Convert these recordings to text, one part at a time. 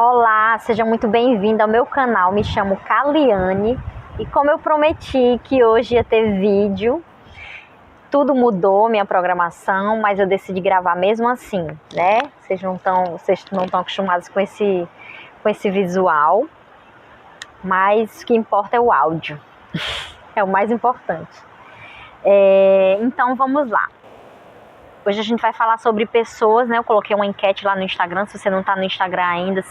Olá, seja muito bem-vindo ao meu canal. Me chamo Kaliane e como eu prometi que hoje ia ter vídeo, tudo mudou, minha programação, mas eu decidi gravar mesmo assim, né? Vocês não estão acostumados com esse visual, mas o que importa é o áudio, é o mais importante. Então vamos lá. Hoje a gente vai falar sobre pessoas, né? Eu coloquei uma enquete lá no Instagram. Se você não tá no Instagram ainda,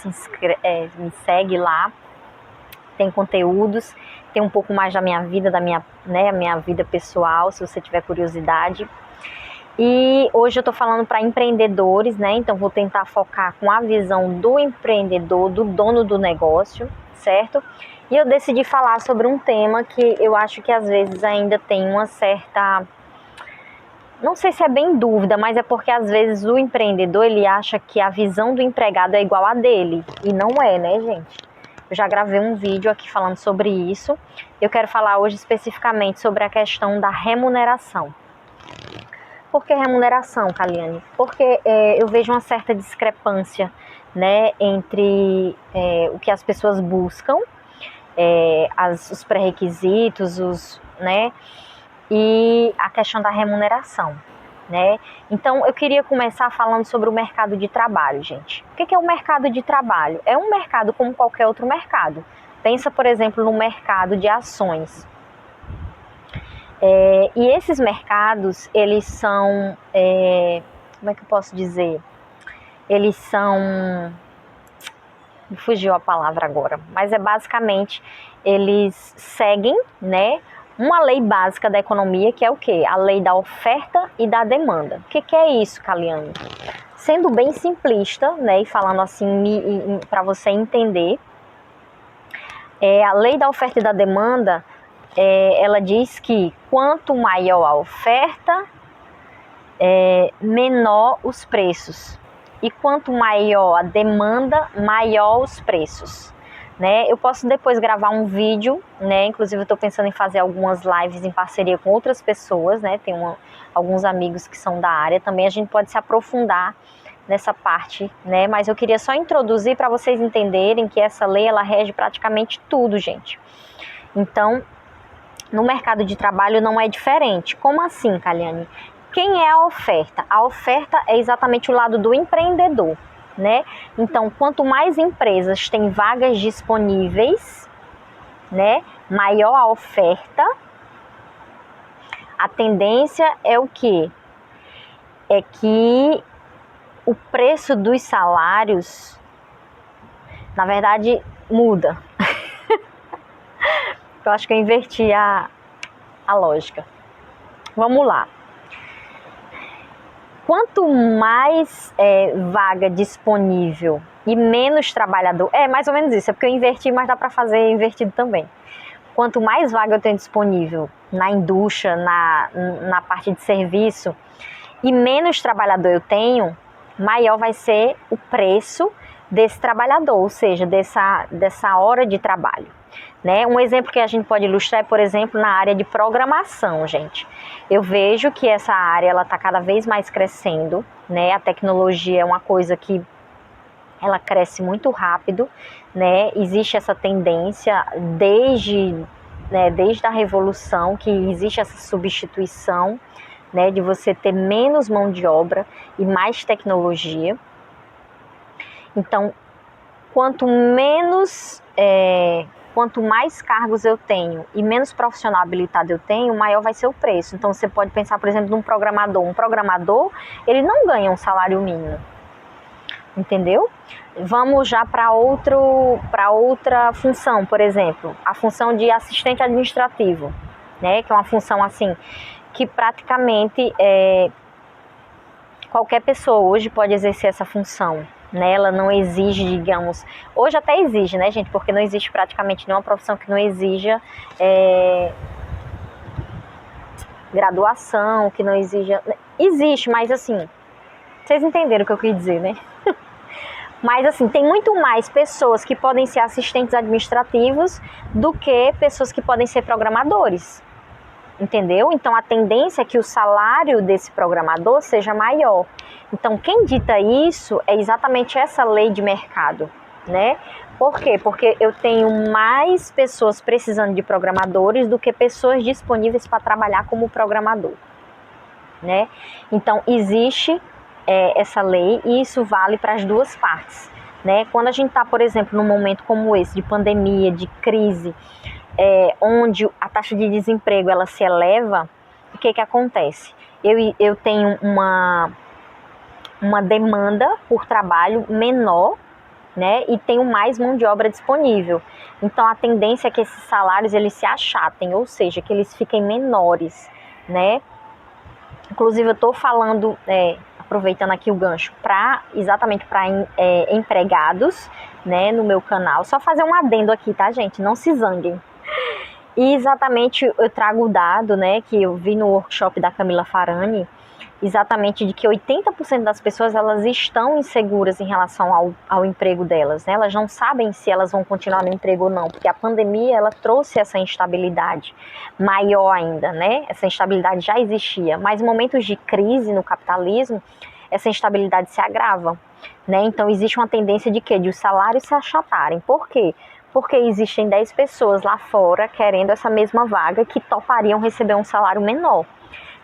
me segue lá. Tem conteúdos, tem um pouco mais da minha vida, minha vida pessoal, se você tiver curiosidade. E hoje eu tô falando para empreendedores, né? Então vou tentar focar com a visão do empreendedor, do dono do negócio, certo? E eu decidi falar sobre um tema que eu acho que às vezes ainda tem uma certa... Não sei se é bem dúvida, mas é porque às vezes o empreendedor, ele acha que a visão do empregado é igual a dele. E não é, né, gente? Eu já gravei um vídeo aqui falando sobre isso. Eu quero falar hoje especificamente sobre a questão da remuneração. Por que remuneração, Kaliane? Porque eu vejo uma certa discrepância, né, entre o que as pessoas buscam, os pré-requisitos, né, e a questão da remuneração, né? Então, eu queria começar falando sobre o mercado de trabalho, gente. O que é o mercado de trabalho? É um mercado como qualquer outro mercado. Pensa, por exemplo, no mercado de ações. E esses mercados, eles são... como é que eu posso dizer? Eles são... Me fugiu a palavra agora. Mas basicamente, eles seguem, né, uma lei básica da economia, que é o quê? A lei da oferta e da demanda. O que é isso, Kaliane? Sendo bem simplista, né, e falando assim para você entender, a lei da oferta e da demanda, ela diz que quanto maior a oferta, menor os preços. E quanto maior a demanda, maior os preços. Né? Eu posso depois gravar um vídeo, né? Inclusive eu estou pensando em fazer algumas lives em parceria com outras pessoas, né? Tem alguns amigos que são da área também, a gente pode se aprofundar nessa parte, né? Mas eu queria só introduzir para vocês entenderem que essa lei, ela rege praticamente tudo, gente. Então, no mercado de trabalho não é diferente. Como assim, Kaliane? Quem é a oferta? A oferta é exatamente o lado do empreendedor. Né? Então, quanto mais empresas têm vagas disponíveis, né, maior a oferta, a tendência é o quê? É que o preço dos salários, na verdade, muda. Eu acho que eu inverti a lógica. Vamos lá. Quanto mais vaga disponível e menos trabalhador... É mais ou menos isso, é porque eu inverti, mas dá para fazer invertido também. Quanto mais vaga eu tenho disponível na indústria, na parte de serviço, e menos trabalhador eu tenho, maior vai ser o preço desse trabalhador, ou seja, dessa hora de trabalho. Né? Um exemplo que a gente pode ilustrar é, por exemplo, na área de programação, gente. Eu vejo que essa área está cada vez mais crescendo, né? A tecnologia é uma coisa que ela cresce muito rápido, né? Existe essa tendência desde a revolução, que existe essa substituição, né? De você ter menos mão de obra e mais tecnologia. Então, quanto mais cargos eu tenho e menos profissional habilitado eu tenho, maior vai ser o preço. Então, você pode pensar, por exemplo, num programador. Um programador, ele não ganha um salário mínimo. Entendeu? Vamos já para outra função, por exemplo, a função de assistente administrativo, né? Que é uma função assim, que praticamente qualquer pessoa hoje pode exercer essa função. Né, ela não exige, digamos... Hoje até exige, né, gente? Porque não existe praticamente nenhuma profissão que não exija graduação, que não exija... Existe, mas assim... Vocês entenderam o que eu quis dizer, né? Mas assim, tem muito mais pessoas que podem ser assistentes administrativos do que pessoas que podem ser programadores. Entendeu? Então, a tendência é que o salário desse programador seja maior. Então, quem dita isso é exatamente essa lei de mercado, né? Por quê? Porque eu tenho mais pessoas precisando de programadores do que pessoas disponíveis para trabalhar como programador, né? Então, existe essa lei e isso vale para as duas partes, né? Quando a gente está, por exemplo, num momento como esse, de pandemia, de crise, onde a taxa de desemprego ela se eleva, o que acontece? Eu tenho uma demanda por trabalho menor, né, e tenho mais mão de obra disponível. Então, a tendência é que esses salários eles se achatem, ou seja, que eles fiquem menores, né? Inclusive, eu estou falando, aproveitando aqui o gancho, exatamente para empregados, né, no meu canal. Só fazer um adendo aqui, tá, gente? Não se zanguem. E exatamente eu trago o dado, né, que eu vi no workshop da Camila Farani, exatamente de que 80% das pessoas elas estão inseguras em relação ao emprego delas, né? Elas não sabem se elas vão continuar no emprego ou não, porque a pandemia ela trouxe essa instabilidade maior ainda, né? Essa instabilidade já existia, mas em momentos de crise no capitalismo, essa instabilidade se agrava, né? Então existe uma tendência de quê? De os salários se achatarem. Por quê? Porque existem 10 pessoas lá fora querendo essa mesma vaga que topariam receber um salário menor.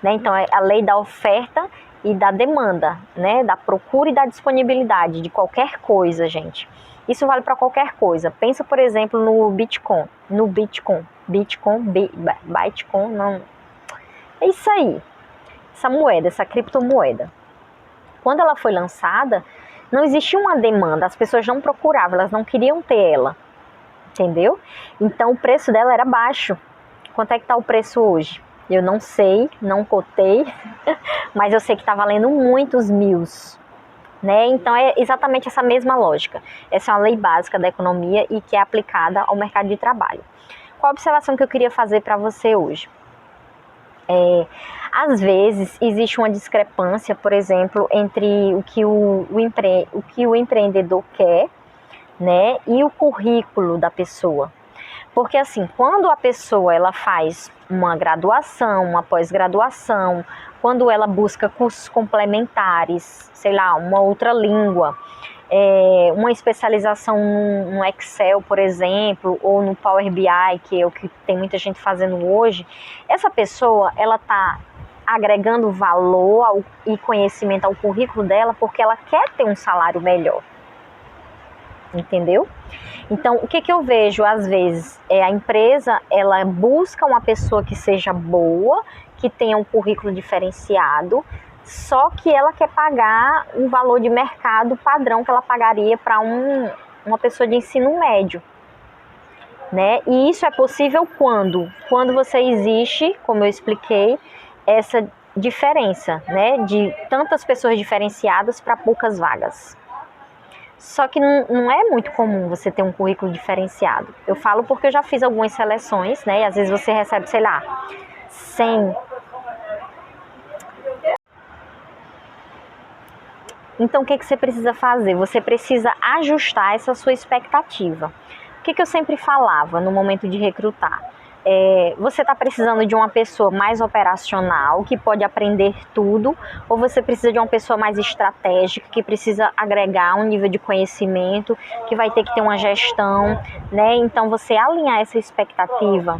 Né? Então, é a lei da oferta e da demanda, né? Da procura e da disponibilidade de qualquer coisa, gente. Isso vale para qualquer coisa. Pensa, por exemplo, no Bitcoin. Bitcoin, não. É isso aí. Essa moeda, essa criptomoeda. Quando ela foi lançada, não existia uma demanda. As pessoas não procuravam, elas não queriam ter ela. Entendeu? Então, o preço dela era baixo. Quanto é que está o preço hoje? Eu não sei, não cotei, mas eu sei que está valendo muitos mils, né? Então é exatamente essa mesma lógica. Essa é uma lei básica da economia e que é aplicada ao mercado de trabalho. Qual a observação que eu queria fazer para você hoje? Às vezes existe uma discrepância, por exemplo, entre o que o empreendedor quer, né, e o currículo da pessoa. Porque assim, quando a pessoa ela faz uma graduação, uma pós-graduação, quando ela busca cursos complementares, sei lá, uma outra língua, uma especialização no Excel, por exemplo, ou no Power BI, que é o que tem muita gente fazendo hoje, essa pessoa ela está agregando valor e conhecimento ao currículo dela porque ela quer ter um salário melhor. Entendeu? Então, o que eu vejo às vezes a empresa, ela busca uma pessoa que seja boa, que tenha um currículo diferenciado, só que ela quer pagar um valor de mercado padrão que ela pagaria para uma pessoa de ensino médio, né? E isso é possível quando você existe, como eu expliquei, essa diferença, né, de tantas pessoas diferenciadas para poucas vagas. Só que não é muito comum você ter um currículo diferenciado. Eu falo porque eu já fiz algumas seleções, né? E às vezes você recebe, sei lá, 100. Então, o que você precisa fazer? Você precisa ajustar essa sua expectativa. O que eu sempre falava no momento de recrutar? Você está precisando de uma pessoa mais operacional, que pode aprender tudo, ou você precisa de uma pessoa mais estratégica, que precisa agregar um nível de conhecimento, que vai ter que ter uma gestão, né? Então, você alinhar essa expectativa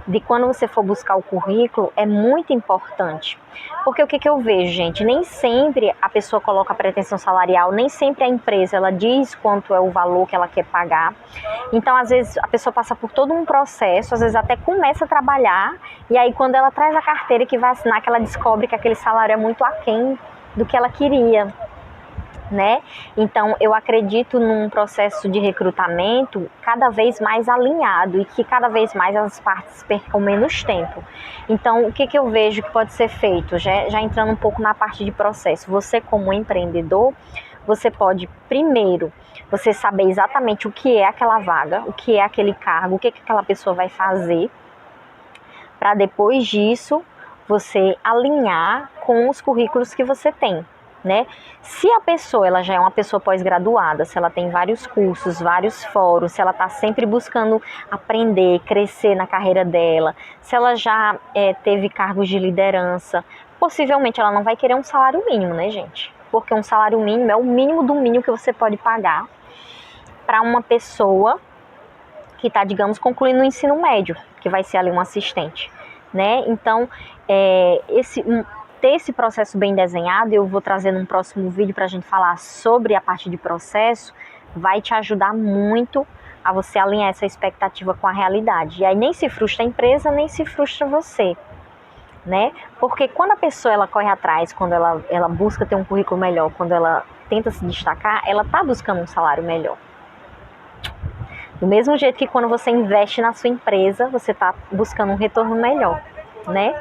de quando você for buscar o currículo é muito importante. Porque o que eu vejo, gente? Nem sempre a pessoa coloca a pretensão salarial, nem sempre a empresa ela diz quanto é o valor que ela quer pagar. Então, às vezes, a pessoa passa por todo um processo, às vezes até começa a trabalhar, e aí quando ela traz a carteira que vai assinar, que ela descobre que aquele salário é muito aquém do que ela queria, né? Então, eu acredito num processo de recrutamento cada vez mais alinhado e que cada vez mais as partes percam menos tempo. Então, o que eu vejo que pode ser feito? Já entrando um pouco na parte de processo. Você, como empreendedor, você pode, primeiro, você saber exatamente o que é aquela vaga, o que é aquele cargo, o que aquela pessoa vai fazer, para depois disso, você alinhar com os currículos que você tem. Né? Se a pessoa ela já é uma pessoa pós-graduada, se ela tem vários cursos, vários fóruns, se ela está sempre buscando aprender, crescer na carreira dela, se ela já teve cargos de liderança, possivelmente ela não vai querer um salário mínimo, né, gente? Porque um salário mínimo é o mínimo do mínimo que você pode pagar para uma pessoa que está, digamos, concluindo o ensino médio, que vai ser ali um assistente, né? Então, ter esse processo bem desenhado, eu vou trazer num próximo vídeo para a gente falar sobre a parte de processo, vai te ajudar muito a você alinhar essa expectativa com a realidade. E aí nem se frustra a empresa, nem se frustra você, né? Porque quando a pessoa ela corre atrás, quando ela busca ter um currículo melhor, quando ela tenta se destacar, ela está buscando um salário melhor. Do mesmo jeito que quando você investe na sua empresa, você está buscando um retorno melhor, né?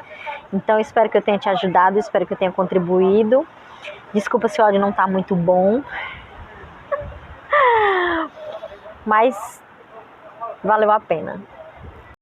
Então, espero que eu tenha te ajudado, espero que eu tenha contribuído. Desculpa se o áudio não está muito bom, mas valeu a pena.